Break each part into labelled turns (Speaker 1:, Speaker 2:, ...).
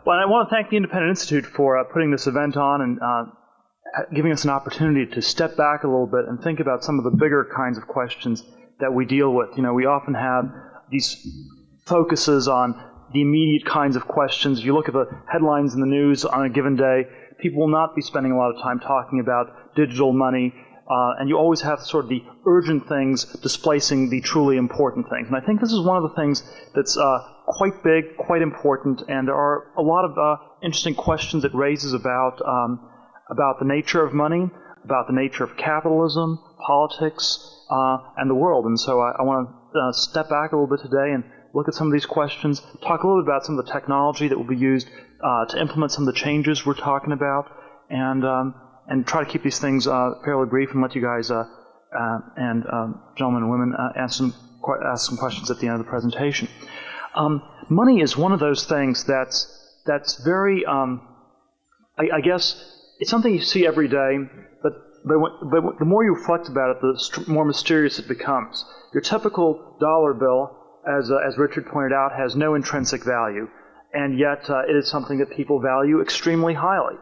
Speaker 1: Well, I want to thank the Independent Institute for putting this event on and giving us an opportunity to step back a little bit and think about some of the bigger kinds of questions that we deal with. You know, we often have these focuses on the immediate kinds of questions. If you look at the headlines in the news on a given day, people will not be spending a lot of time talking about digital money, and you always have sort of the urgent things displacing the truly important things. And I think this is one of the things that's quite big, quite important, and there are a lot of interesting questions it raises about the nature of money, about the nature of capitalism, politics, and the world. And so I want to step back a little bit today and look at some of these questions, talk a little bit about some of the technology that will be used to implement some of the changes we're talking about, and try to keep these things fairly brief and let you guys and gentlemen and women ask some questions at the end of the presentation. Money is one of those things that's very, I guess, it's something you see every day, but the more you reflect about it, the more mysterious it becomes. Your typical dollar bill, as Richard pointed out, has no intrinsic value, and yet it is something that people value extremely highly.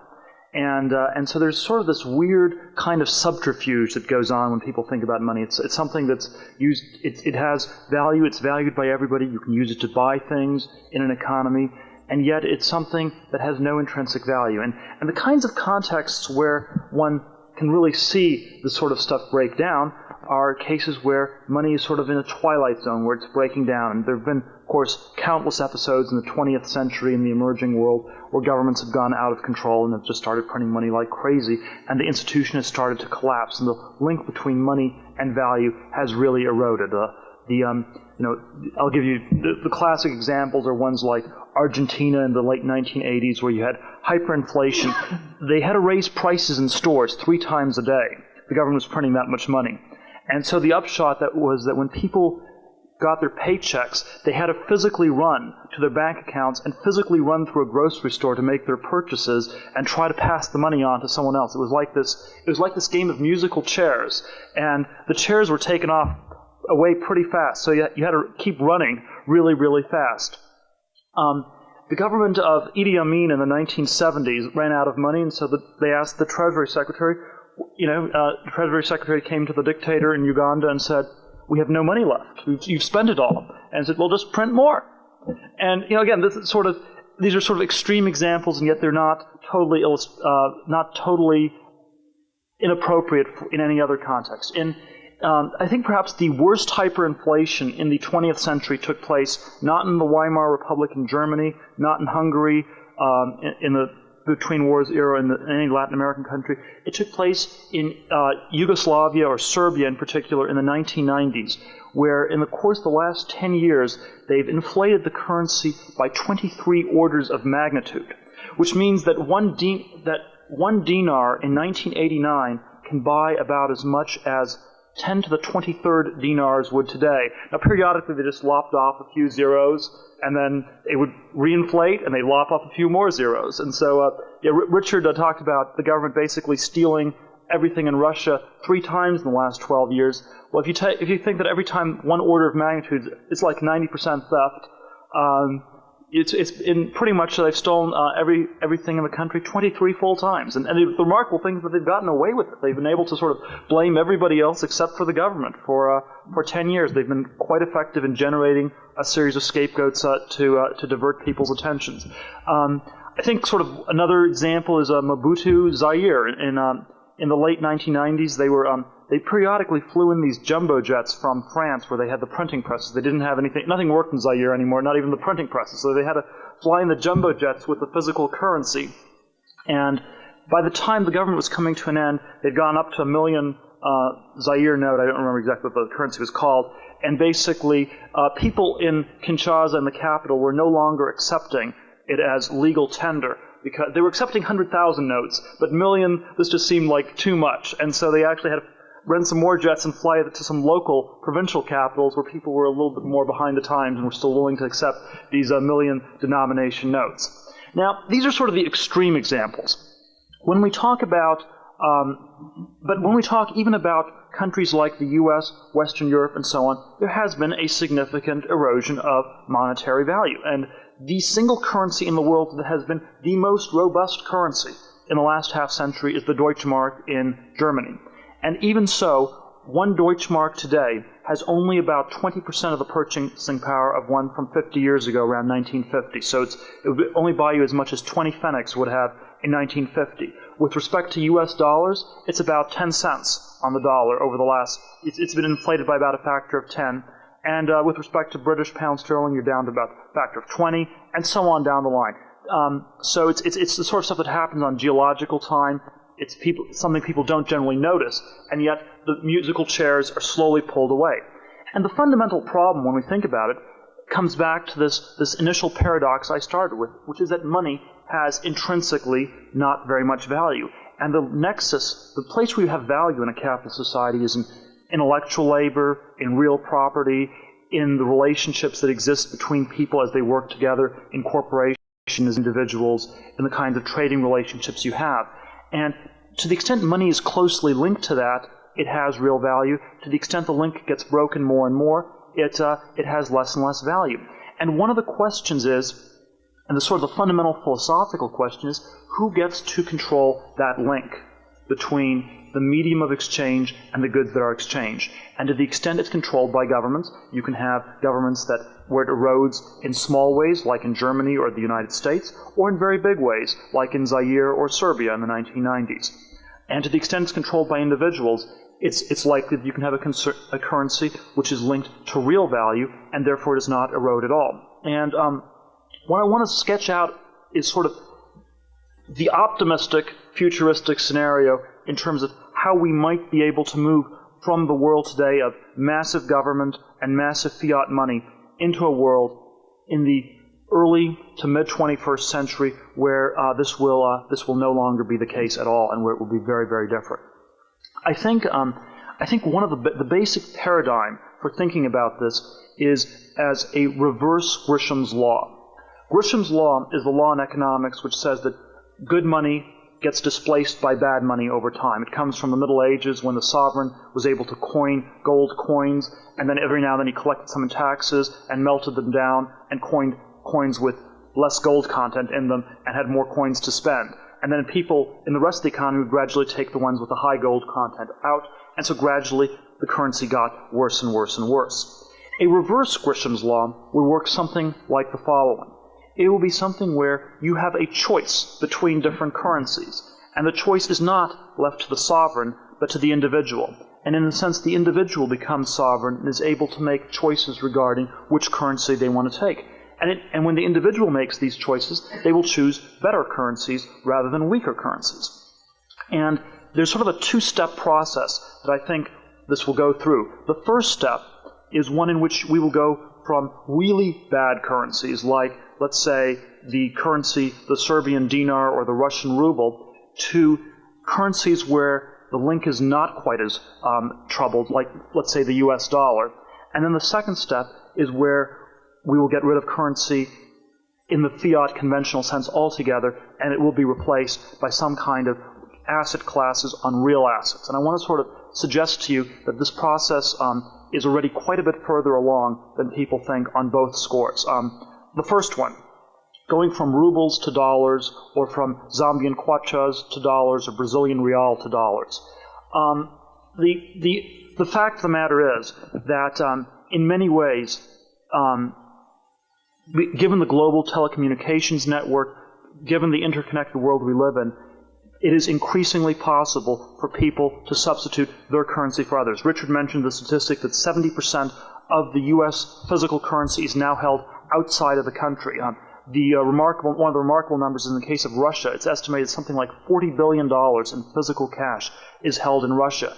Speaker 1: And so there's sort of this weird kind of subterfuge that goes on when people think about money. It's something that's used, it has value, it's valued by everybody, you can use it to buy things in an economy, and yet it's something that has no intrinsic value. And the kinds of contexts where one can really see this sort of stuff break down are cases where money is sort of in a twilight zone, where it's breaking down. And there have been, of course, countless episodes in the 20th century in the emerging world where governments have gone out of control and have just started printing money like crazy, and the institution has started to collapse, and the link between money and value has really eroded. I'll give you the classic examples are ones like Argentina in the late 1980s, where you had hyperinflation. They had to raise prices in stores 3 times a day. The government was printing that much money. And so the upshot was that when people got their paychecks, they had to physically run to their bank accounts and physically run through a grocery store to make their purchases and try to pass the money on to someone else. It was like this game of musical chairs, and the chairs were taken away pretty fast, so you had to keep running really, really fast. The government of Idi Amin in the 1970s ran out of money, and so they asked the Treasury Secretary. The Treasury Secretary came to the dictator in Uganda and said, "We have no money left. You've spent it all." And said, "Well, just print more." And again, these are sort of extreme examples, and yet they're not totally inappropriate in any other context. I think perhaps the worst hyperinflation in the 20th century took place not in the Weimar Republic in Germany, not in Hungary, in the between wars era in any Latin American country. It took place in Yugoslavia, or Serbia in particular, in the 1990s, where in the course of the last 10 years, they've inflated the currency by 23 orders of magnitude, which means that one dinar in 1989 can buy about as much as 10 to the 23rd dinars would today. Now, periodically, they just lopped off a few zeros, and then they would reinflate, and they lop off a few more zeros. And so, Richard talked about the government basically stealing everything in Russia 3 times in the last 12 years. Well, if you think that every time one order of magnitude, it's like 90% theft. It's in pretty much they've stolen everything in the country 23 full times. And the remarkable thing is that they've gotten away with it. They've been able to sort of blame everybody else except for the government. For 10 years, they've been quite effective in generating a series of scapegoats to divert people's attentions. I think sort of another example is Mobutu Zaire. In the late 1990s, they periodically flew in these jumbo jets from France where they had the printing presses. They didn't have nothing worked in Zaire anymore, not even the printing presses. So they had to fly in the jumbo jets with the physical currency. And by the time the government was coming to an end, they'd gone up to 1 million Zaire note. I don't remember exactly what the currency was called. And basically, people in Kinshasa and the capital were no longer accepting it as legal tender, because they were accepting 100,000 notes, but million, this just seemed like too much. And so they actually had to rent some more jets and fly to some local provincial capitals where people were a little bit more behind the times and were still willing to accept these million denomination notes. Now, these are sort of the extreme examples. When we talk about, but when we talk even about countries like the U.S., Western Europe, and so on, there has been a significant erosion of monetary value. And the single currency in the world that has been the most robust currency in the last half century is the Deutschmark in Germany. And even so, one Deutschmark today has only about 20% of the purchasing power of one from 50 years ago, around 1950. So it would only buy you as much as 20 pfennigs would have in 1950. With respect to US dollars, it's about 10 cents on the dollar over the last, it's been inflated by about a factor of 10. And with respect to British pound sterling, you're down to about a factor of 20, and so on down the line. So it's the sort of stuff that happens on geological time. It's something people don't generally notice, and yet the musical chairs are slowly pulled away. And the fundamental problem, when we think about it, comes back to this initial paradox I started with, which is that money has intrinsically not very much value. And the nexus, the place where you have value in a capitalist society is in intellectual labor, in real property, in the relationships that exist between people as they work together in corporations as individuals, in the kinds of trading relationships you have. And to the extent money is closely linked to that, it has real value. To the extent the link gets broken more and more, it has less and less value. And one of the questions is, and the sort of the fundamental philosophical question is, who gets to control that link between the medium of exchange and the goods that are exchanged? And to the extent it's controlled by governments, you can have governments where it erodes in small ways, like in Germany or the United States, or in very big ways, like in Zaire or Serbia in the 1990s. And to the extent it's controlled by individuals, it's likely that you can have a currency which is linked to real value, and therefore does not erode at all. And what I want to sketch out is sort of the optimistic, futuristic scenario in terms of how we might be able to move from the world today of massive government and massive fiat money into a world in the early to mid-21st century where this will no longer be the case at all, and where it will be very, very different. I think one of the basic paradigm for thinking about this is as a reverse Gresham's law. Gresham's law is the law in economics which says that good money gets displaced by bad money over time. It comes from the Middle Ages when the sovereign was able to coin gold coins, and then every now and then he collected some in taxes and melted them down and coined coins with less gold content in them and had more coins to spend. And then people in the rest of the economy would gradually take the ones with the high gold content out, and so gradually the currency got worse and worse and worse. A reverse Gresham's law would work something like the following. It will be something where you have a choice between different currencies, and the choice is not left to the sovereign, but to the individual. And in a sense, the individual becomes sovereign and is able to make choices regarding which currency they want to take. And when the individual makes these choices, they will choose better currencies rather than weaker currencies. And there's sort of a two-step process that I think this will go through. The first step is one in which we will go from really bad currencies, like, let's say, the currency, the Serbian dinar or the Russian ruble, to currencies where the link is not quite as troubled, like, let's say, the US dollar. And then the second step is where we will get rid of currency in the fiat conventional sense altogether, and it will be replaced by some kind of asset classes on real assets. And I want to sort of suggest to you that this process is already quite a bit further along than people think on both scores. The first one, going from rubles to dollars, or from Zambian kwachas to dollars, or Brazilian real to dollars. The fact of the matter is that in many ways, given the global telecommunications network, given the interconnected world we live in, it is increasingly possible for people to substitute their currency for others. Richard mentioned the statistic that 70% of the U.S. physical currency is now held outside of the country. One of the remarkable numbers is in the case of Russia. It's estimated something like $40 billion in physical cash is held in Russia.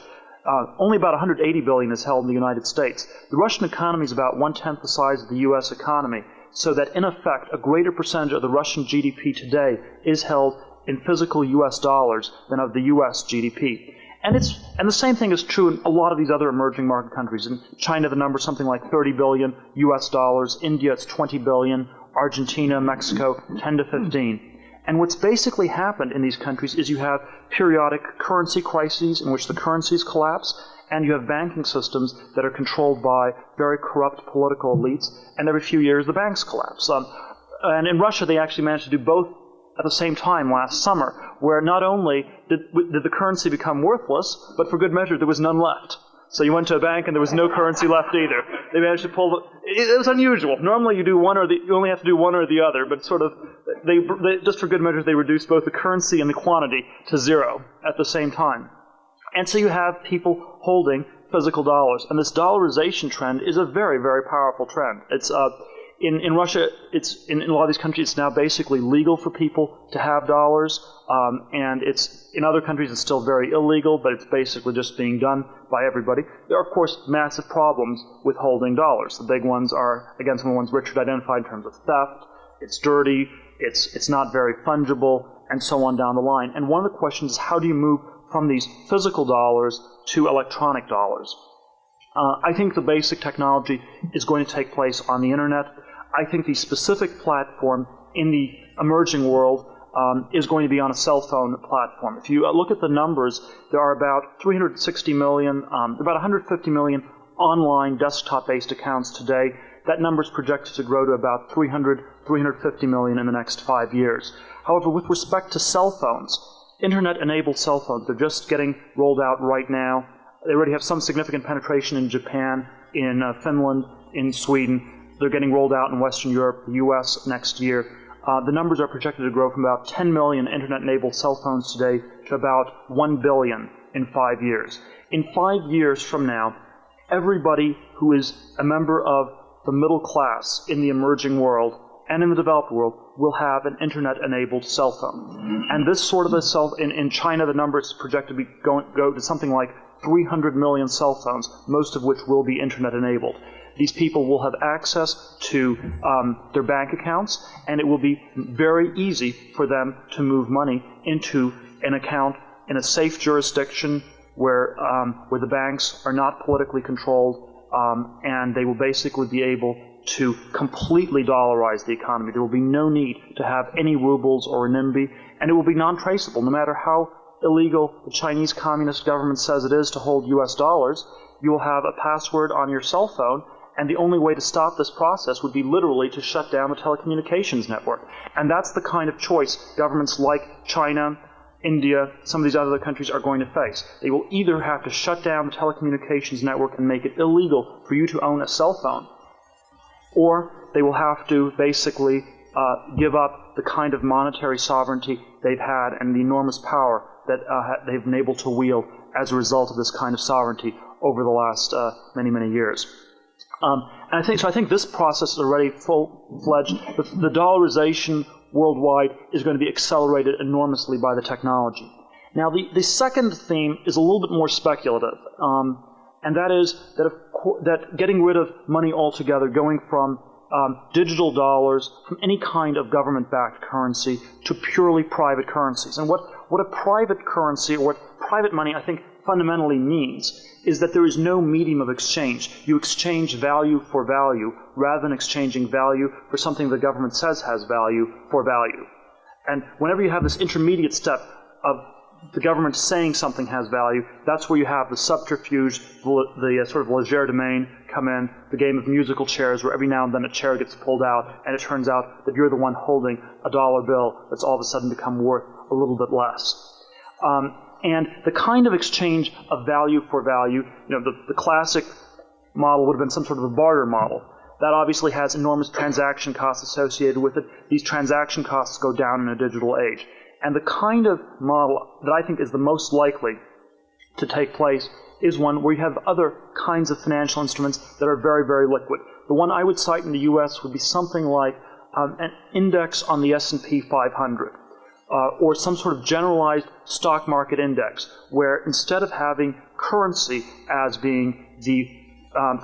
Speaker 1: Only about $180 billion is held in the United States. The Russian economy is about 1/10 the size of the U.S. economy, so that in effect a greater percentage of the Russian GDP today is held in physical U.S. dollars than of the U.S. GDP. And the same thing is true in a lot of these other emerging market countries. In China, the number is something like 30 billion U.S. dollars. India, it's 20 billion. Argentina, Mexico, 10 to 15. And what's basically happened in these countries is you have periodic currency crises in which the currencies collapse, and you have banking systems that are controlled by very corrupt political elites, and every few years the banks collapse. And in Russia, they actually managed to do both at the same time last summer, where not only did the currency become worthless, but for good measure, there was none left. So you went to a bank and there was no currency left either. They managed to pull it was unusual. Normally you only have to do one or the other, but sort of, they just for good measure, they reduced both the currency and the quantity to zero at the same time. And so you have people holding physical dollars. And this dollarization trend is a very, very powerful trend. It's, in Russia, in a lot of these countries, it's now basically legal for people to have dollars, and in other countries it's still very illegal, but it's basically just being done by everybody. There are, of course, massive problems with holding dollars. The big ones are, again, some of the ones Richard identified in terms of theft. It's dirty, it's not very fungible, and so on down the line. And one of the questions is, how do you move from these physical dollars to electronic dollars? I think the basic technology is going to take place on the Internet. I think the specific platform in the emerging world is going to be on a cell phone platform. If you look at the numbers, there are about 360 million, about 150 million online desktop-based accounts today. That number is projected to grow to about 350 million in the next 5 years. However, with respect to cell phones, Internet-enabled cell phones, they're just getting rolled out right now. They already have some significant penetration in Japan, in Finland, in Sweden. They're getting rolled out in Western Europe, the U.S. next year. The numbers are projected to grow from about 10 million Internet-enabled cell phones today to about 1 billion in 5 years. In 5 years from now, everybody who is a member of the middle class in the emerging world and in the developed world will have an Internet-enabled cell phone. And this sort of a in China, the number is projected to go to something like 300 million cell phones, most of which will be Internet-enabled. These people will have access to their bank accounts, and it will be very easy for them to move money into an account in a safe jurisdiction where the banks are not politically controlled, and they will basically be able to completely dollarize the economy. There will be no need to have any rubles or renminbi, and it will be non-traceable. No matter how illegal the Chinese Communist government says it is to hold U.S. dollars, you will have a password on your cell phone, and the only way to stop this process would be literally to shut down the telecommunications network. And that's the kind of choice governments like China, India, some of these other countries are going to face. They will either have to shut down the telecommunications network and make it illegal for you to own a cell phone, or they will have to basically give up the kind of monetary sovereignty they've had and the enormous power that they've been able to wield as a result of this kind of sovereignty over the last many, many years. And I think this process is already full-fledged. The dollarization worldwide is going to be accelerated enormously by the technology. Now, the second theme is a little bit more speculative, and that is that getting rid of money altogether, going from digital dollars, from any kind of government-backed currency to purely private currencies. And what a private currency, or what private money, I think, fundamentally means is that there is no medium of exchange. You exchange value for value rather than exchanging value for something the government says has value for value. And whenever you have this intermediate step of the government saying something has value, that's where you have the subterfuge, the sort of legerdemain come in, the game of musical chairs where every now and then a chair gets pulled out and it turns out that you're the one holding a dollar bill that's all of a sudden become worth a little bit less. And the kind of exchange of value for value, the classic model would have been some sort of a barter model. That obviously has enormous transaction costs associated with it. These transaction costs go down in a digital age. And the kind of model that I think is the most likely to take place is one where you have other kinds of financial instruments that are very, very liquid. The one I would cite in the U.S. would be something like an index on the S&P 500. Or some sort of generalized stock market index, where instead of having currency as being the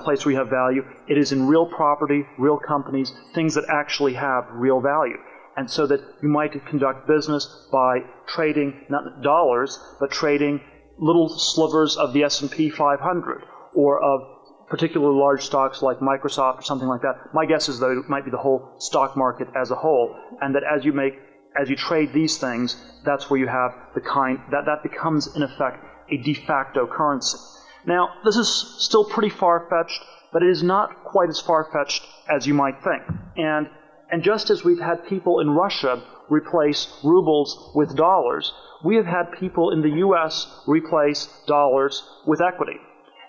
Speaker 1: place where you have value, it is in real property, real companies, things that actually have real value. And so that you might conduct business by trading not dollars, but trading little slivers of the S&P 500, or of particularly large stocks like Microsoft or something like that. My guess is that it might be the whole stock market as a whole, and that as you trade these things, that's where you have the kind that becomes in effect a de facto currency. Now, this is still pretty far-fetched, but it is not quite as far-fetched as you might think. And And just as we've had people in Russia replace rubles with dollars, we have had people in the U.S. replace dollars with equity.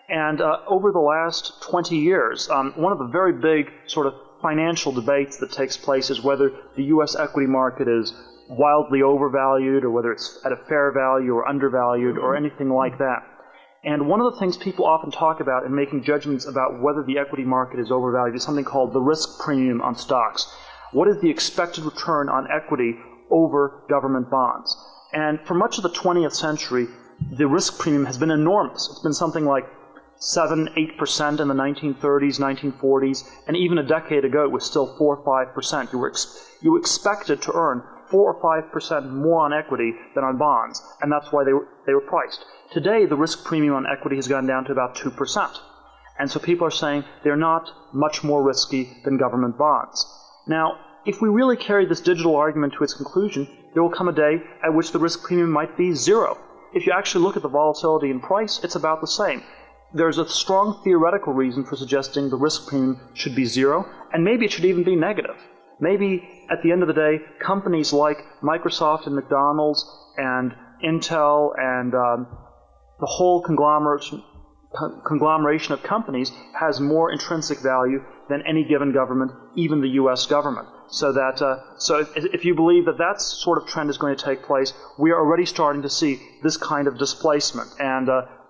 Speaker 1: And over the last 20 years, one of the very big sort of financial debates that takes place is whether the U.S. equity market is wildly overvalued or whether it's at a fair value or undervalued or anything like that. And one of the things people often talk about in making judgments about whether the equity market is overvalued is something called the risk premium on stocks. What is the expected return on equity over government bonds? And for much of the 20th century, the risk premium has been enormous. It's been something like 7-8% in the 1930s, 1940s, and even a decade ago it was still 4 or 5%. You expected to earn 4 or 5% more on equity than on bonds, and that's why they were priced. Today, the risk premium on equity has gone down to about 2%. And so people are saying they're not much more risky than government bonds. Now, if we really carry this digital argument to its conclusion, there will come a day at which the risk premium might be zero. If you actually look at the volatility in price, it's about the same. There's a strong theoretical reason for suggesting the risk premium should be zero, and maybe it should even be negative. Maybe at the end of the day, companies like Microsoft and McDonald's and Intel and the whole conglomeration of companies has more intrinsic value than any given government, even the U.S. government. So if you believe that that sort of trend is going to take place, we are already starting to see this kind of displacement. And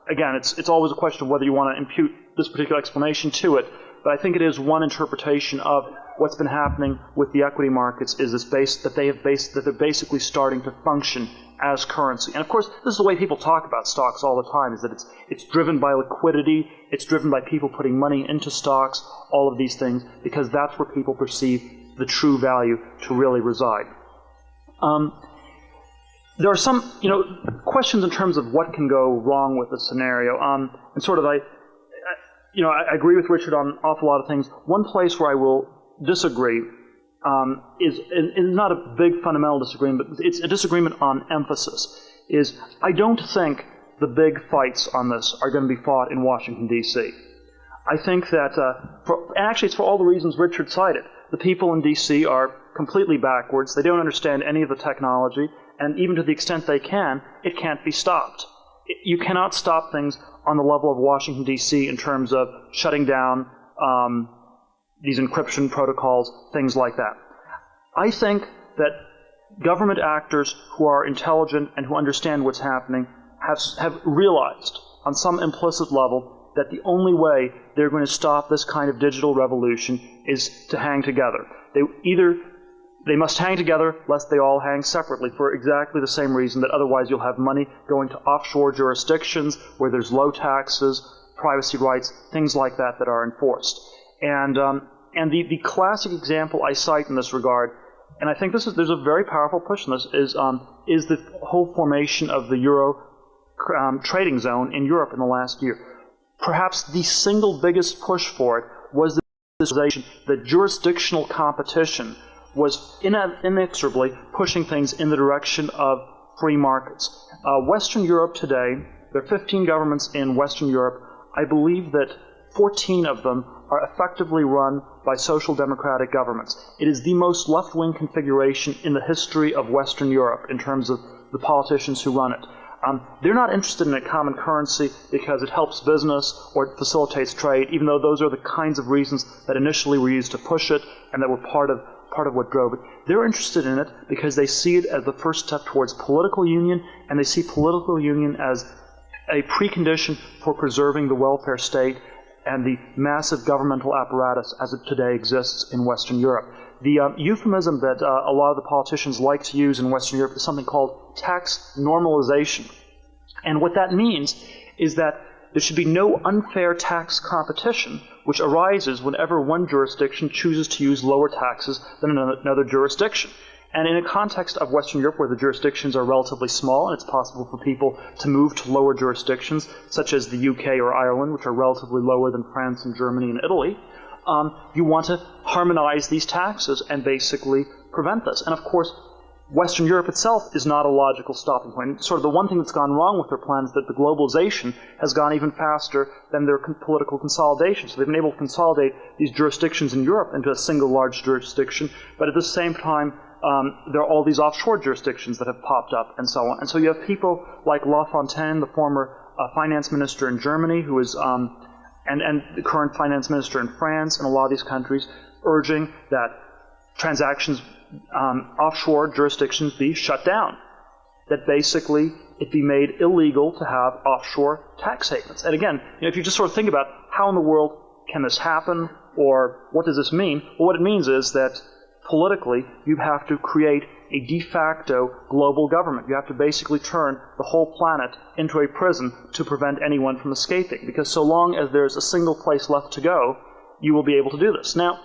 Speaker 1: again, it's always a question of whether you want to impute this particular explanation to it. But I think it is one interpretation of what's been happening with the equity markets is that they're basically starting to function as currency. And of course, this is the way people talk about stocks all the time, is that it's driven by liquidity, it's driven by people putting money into stocks, all of these things, because that's where people perceive the true value to really reside. There are some, questions in terms of what can go wrong with the scenario. And sort of I agree with Richard on an awful lot of things. One place where I will disagree is not a big fundamental disagreement, but it's a disagreement on emphasis. I don't think the big fights on this are going to be fought in Washington, D.C. I think that, actually it's for all the reasons Richard cited. The people in D.C. are completely backwards. They don't understand any of the technology, and even to the extent they can, it can't be stopped. You cannot stop things on the level of Washington, D.C. in terms of shutting down these encryption protocols, things like that. I think that government actors who are intelligent and who understand what's happening have realized on some implicit level that the only way they're going to stop this kind of digital revolution is to hang together. They must hang together lest they all hang separately for exactly the same reason that otherwise you'll have money going to offshore jurisdictions where there's low taxes, privacy rights, things like that are enforced. And the classic example I cite in this regard, and I think there's a very powerful push in this, is the whole formation of the euro trading zone in Europe in the last year. Perhaps the single biggest push for it was this realization that jurisdictional competition was inexorably pushing things in the direction of free markets. Western Europe today, there are 15 governments in Western Europe. I believe that 14 of them are effectively run by social democratic governments. It is the most left-wing configuration in the history of Western Europe in terms of the politicians who run it. They're not interested in a common currency because it helps business or it facilitates trade, even though those are the kinds of reasons that initially were used to push it and that were part of what drove it. They're interested in it because they see it as the first step towards political union, and they see political union as a precondition for preserving the welfare state and the massive governmental apparatus as it today exists in Western Europe. The euphemism that a lot of the politicians like to use in Western Europe is something called tax normalization. And what that means is that there should be no unfair tax competition which arises whenever one jurisdiction chooses to use lower taxes than another jurisdiction. And in a context of Western Europe where the jurisdictions are relatively small and it's possible for people to move to lower jurisdictions, such as the UK or Ireland, which are relatively lower than France and Germany and Italy, you want to harmonize these taxes and basically prevent this. And of course, Western Europe itself is not a logical stopping point. Sort of the one thing that's gone wrong with their plan is that the globalization has gone even faster than their political consolidation. So they've been able to consolidate these jurisdictions in Europe into a single large jurisdiction, but at the same time, there are all these offshore jurisdictions that have popped up and so on. And so you have people like Lafontaine, the former finance minister in Germany, who is, and the current finance minister in France and a lot of these countries, urging that transactions offshore jurisdictions be shut down, that basically it be made illegal to have offshore tax havens. And again, if you just sort of think about how in the world can this happen, or what does this mean? Well, what it means is that politically you have to create a de facto global government. You have to basically turn the whole planet into a prison to prevent anyone from escaping, because so long as there's a single place left to go, you will be able to do this. Now,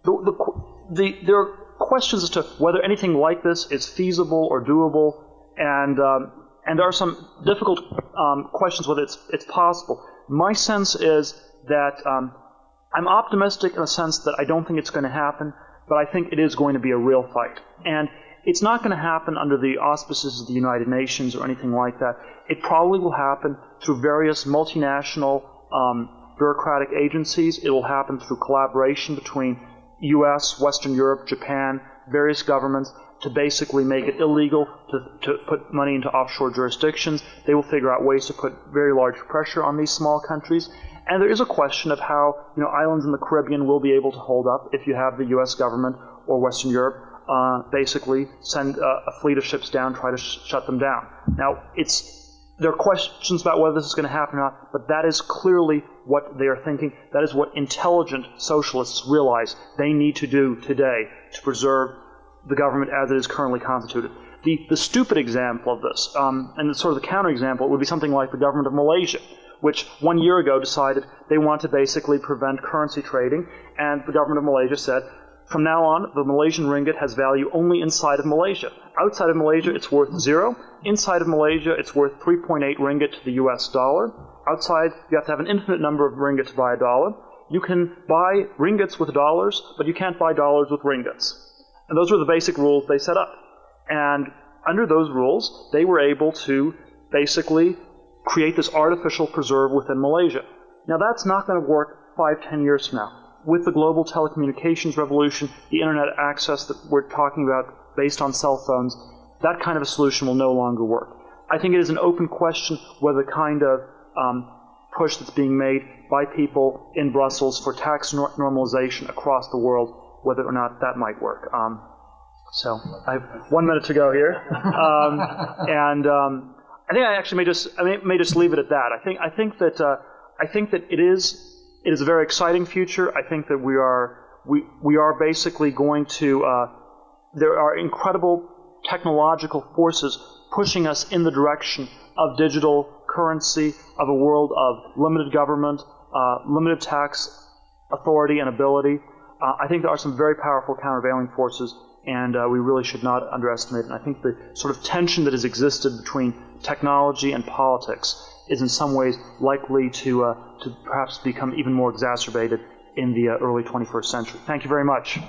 Speaker 1: there are questions as to whether anything like this is feasible or doable, and there are some difficult questions whether it's possible. My sense is that I'm optimistic in the sense that I don't think it's going to happen, but I think it is going to be a real fight. And it's not going to happen under the auspices of the United Nations or anything like that. It probably will happen through various multinational bureaucratic agencies. It will happen through collaboration between U.S., Western Europe, Japan, various governments, to basically make it illegal to put money into offshore jurisdictions. They will figure out ways to put very large pressure on these small countries. And there is a question of how islands in the Caribbean will be able to hold up if you have the U.S. government or Western Europe basically send a fleet of ships down, try to shut them down. Now, there are questions about whether this is going to happen or not, but that is clearly what they are thinking. That is what intelligent socialists realize they need to do today to preserve the government as it is currently constituted. The stupid example of this, and the sort of the counterexample, would be something like the government of Malaysia, which 1 year ago decided they want to basically prevent currency trading, and the government of Malaysia said, from now on, the Malaysian ringgit has value only inside of Malaysia. Outside of Malaysia, it's worth 0. Inside of Malaysia, it's worth 3.8 ringgit to the US dollar. Outside, you have to have an infinite number of ringgit to buy a dollar. You can buy ringgits with dollars, but you can't buy dollars with ringgits. And those were the basic rules they set up. And under those rules, they were able to basically create this artificial preserve within Malaysia. Now, that's not going to work 5-10 years from now. With the global telecommunications revolution, the internet access that we're talking about based on cell phones, that kind of a solution will no longer work. I think it is an open question whether the kind of push that's being made by people in Brussels for tax normalization across the world, whether or not that might work. So I have 1 minute to go here, and I think I actually may just leave it at that. I think that it is a very exciting future. I think that we are basically going to. There are incredible technological forces pushing us in the direction of digital currency, of a world of limited government, limited tax authority and ability. I think there are some very powerful countervailing forces, and we really should not underestimate it. And I think the sort of tension that has existed between technology and politics is in some ways likely to perhaps become even more exacerbated in the early 21st century. Thank you very much.